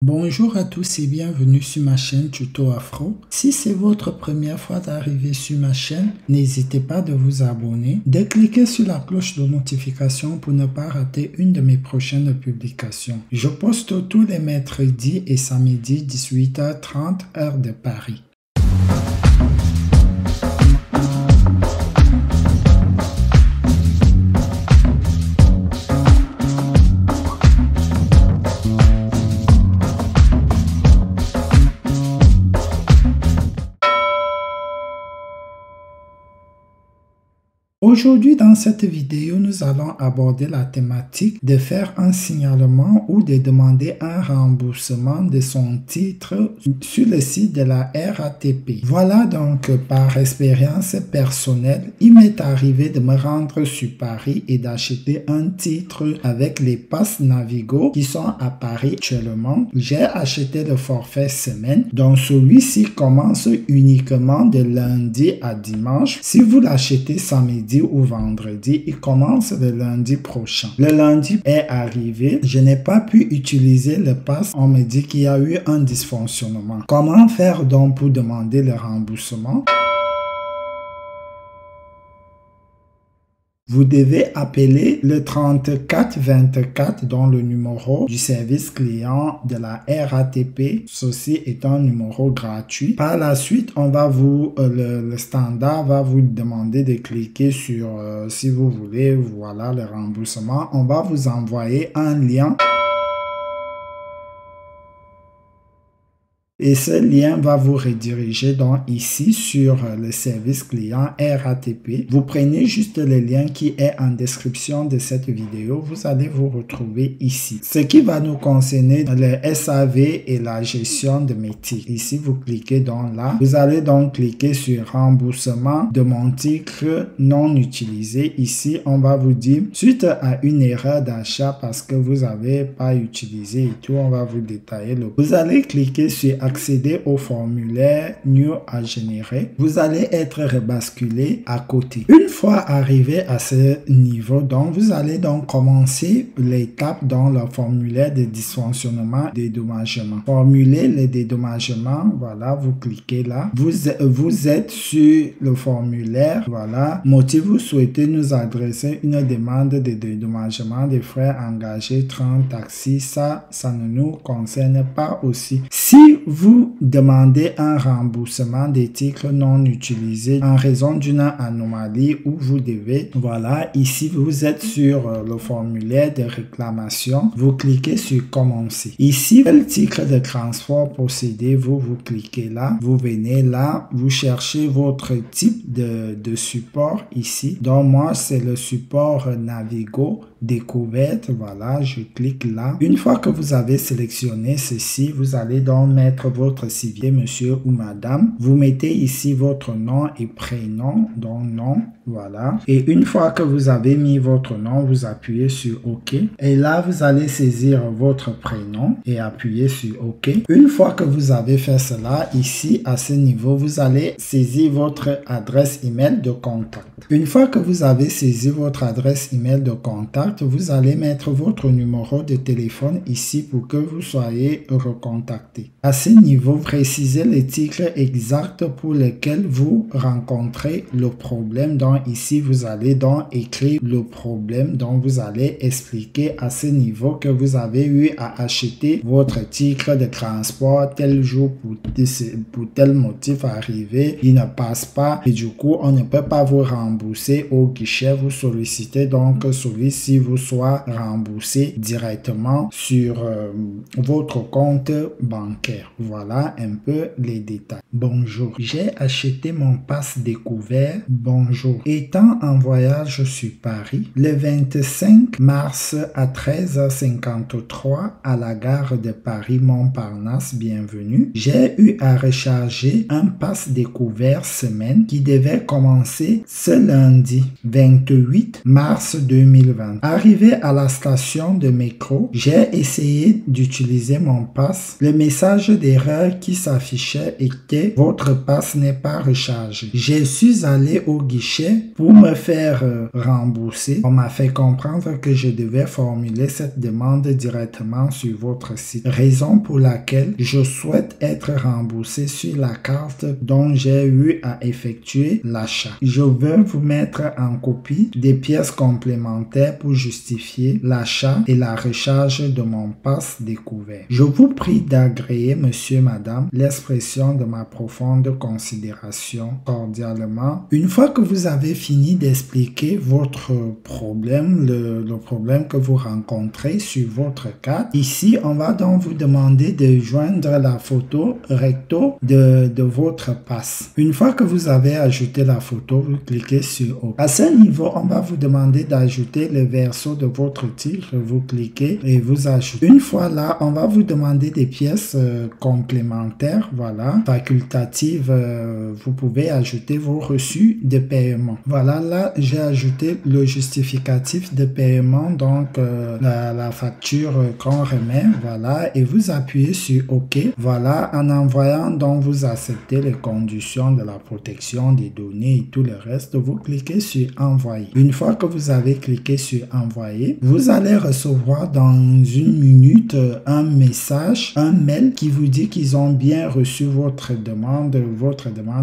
Bonjour à tous et bienvenue sur ma chaîne Tuto Afro. Si c'est votre première fois d'arriver sur ma chaîne, n'hésitez pas de vous abonner, de cliquer sur la cloche de notification pour ne pas rater une de mes prochaines publications. Je poste tous les mercredis et samedis 18h30 heure de Paris. Aujourd'hui, dans cette vidéo, nous allons aborder la thématique de faire un signalement ou de demander un remboursement de son titre sur le site de la RATP. Voilà donc par expérience personnelle, il m'est arrivé de me rendre sur Paris et d'acheter un titre avec les passes Navigo qui sont à Paris actuellement. J'ai acheté le forfait semaine, donc celui-ci commence uniquement de lundi à dimanche. Si vous l'achetez samedi ou vendredi, il commence le lundi prochain. Le lundi est arrivé, je n'ai pas pu utiliser le pass. On me dit qu'il y a eu un dysfonctionnement. Comment faire donc pour demander le remboursement? Vous devez appeler le 3424 dans le numéro du service client de la RATP. Ceci est un numéro gratuit. Par la suite, on va le standard va vous demander de cliquer sur si vous voulez, voilà le remboursement. On va vous envoyer un lien. Et ce lien va vous rediriger donc ici sur le service client RATP. Vous prenez juste le lien qui est en description de cette vidéo. Vous allez vous retrouver ici. Ce qui va nous concerner le SAV et la gestion de mes titres. Ici, vous cliquez donc là. Vous allez donc cliquer sur remboursement de mon titre non utilisé. Ici, on va vous dire suite à une erreur d'achat parce que vous n'avez pas utilisé et tout. On va vous détailler le. Vous allez cliquer sur accéder au formulaire New à générer. Vous allez être rebasculé à côté. Une fois arrivé à ce niveau, donc vous allez donc commencer l'étape dans le formulaire de dysfonctionnement dédommagement. Formuler le dédommagement, voilà, vous cliquez là. Vous êtes sur le formulaire, voilà. Motif, vous souhaitez nous adresser une demande de dédommagement des frais engagés, 30 taxis. Ça ne nous concerne pas aussi. Si vous demandez un remboursement des titres non utilisés en raison d'une anomalie où vous devez, voilà, ici vous êtes sur le formulaire de réclamation, vous cliquez sur commencer. Ici, quel titre de transport possédez vous cliquez là, vous venez là, vous cherchez votre type de support ici. Donc moi, c'est le support Navigo découverte, voilà, je clique là. Une fois que vous avez sélectionné ceci, vous allez donc mettre votre civil, monsieur ou madame. Vous mettez ici votre nom et prénom, donc nom, voilà. Et une fois que vous avez mis votre nom, vous appuyez sur OK. Et là, vous allez saisir votre prénom et appuyer sur OK. Une fois que vous avez fait cela, ici, à ce niveau, vous allez saisir votre adresse email de contact. Une fois que vous avez saisi votre adresse email de contact, vous allez mettre votre numéro de téléphone ici pour que vous soyez recontacté. À ce niveau, précisez le titre exact pour lequel vous rencontrez le problème. Donc ici, vous allez donc écrire le problème. Donc vous allez expliquer à ce niveau que vous avez eu à acheter votre titre de transport tel jour pour tel motif arrivé. Il ne passe pas et du coup, on ne peut pas vous rembourser au guichet. Vous sollicitez donc celui-ci vous soit remboursé directement sur votre compte bancaire. Voilà un peu les détails. Bonjour, j'ai acheté mon pass découvert. Bonjour. Étant en voyage sur Paris, le 25 mars à 13h53 à la gare de Paris-Montparnasse, bienvenue, j'ai eu à recharger un pass découvert semaine qui devait commencer ce lundi 28 mars 2020. Arrivé à la station de métro, j'ai essayé d'utiliser mon pass. Le message de l'erreur qui s'affichait était votre passe n'est pas rechargé. Je suis allé au guichet pour me faire rembourser. On m'a fait comprendre que je devais formuler cette demande directement sur votre site. Raison pour laquelle je souhaite être remboursé sur la carte dont j'ai eu à effectuer l'achat. Je veux vous mettre en copie des pièces complémentaires pour justifier l'achat et la recharge de mon pass découvert. Je vous prie d'agréer, monsieur, madame, l'expression de ma profonde considération. Cordialement. Une fois que vous avez fini d'expliquer votre problème, le problème que vous rencontrez sur votre carte, ici, on va donc vous demander de joindre la photo recto de votre passe. Une fois que vous avez ajouté la photo, vous cliquez sur OK. À ce niveau, on va vous demander d'ajouter le verso de votre titre. Vous cliquez et vous ajoutez. Une fois là, on va vous demander des pièces complémentaires, voilà, facultatives. Vous pouvez ajouter vos reçus de paiement. Voilà, là, j'ai ajouté le justificatif de paiement, donc la facture qu'on remet, voilà, et vous appuyez sur OK. Voilà, en envoyant, donc vous acceptez les conditions de la protection des données et tout le reste, vous cliquez sur envoyer. Une fois que vous avez cliqué sur envoyer, vous allez recevoir dans une minute un message, un mail qui vous dit qu'ils ont bien reçu votre demande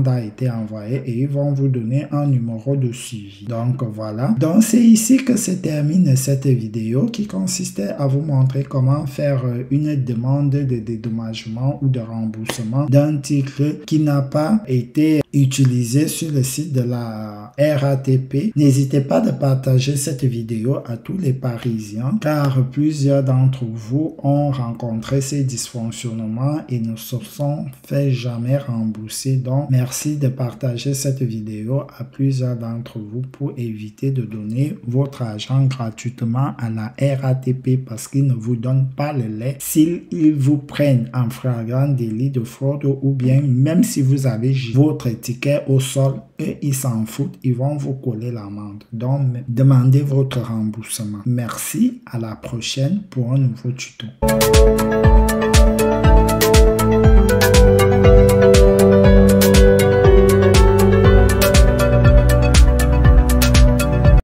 a été envoyée et ils vont vous donner un numéro de suivi. Donc voilà. Donc c'est ici que se termine cette vidéo qui consistait à vous montrer comment faire une demande de dédommagement ou de remboursement d'un titre qui n'a pas été utilisé sur le site de la RATP. N'hésitez pas de partager cette vidéo à tous les Parisiens car plusieurs d'entre vous ont rencontré ces dysfonctionnements et ne se sont fait jamais rembourser. Donc merci de partager cette vidéo à plusieurs d'entre vous pour éviter de donner votre argent gratuitement à la RATP parce qu'ils ne vous donnent pas le lait s'ils vous prennent en flagrant délit de fraude ou bien même si vous avez votre ticket au sol, eux ils s'en foutent, ils vont vous coller l'amende. Donc demandez votre remboursement. Merci, à la prochaine pour un nouveau tuto.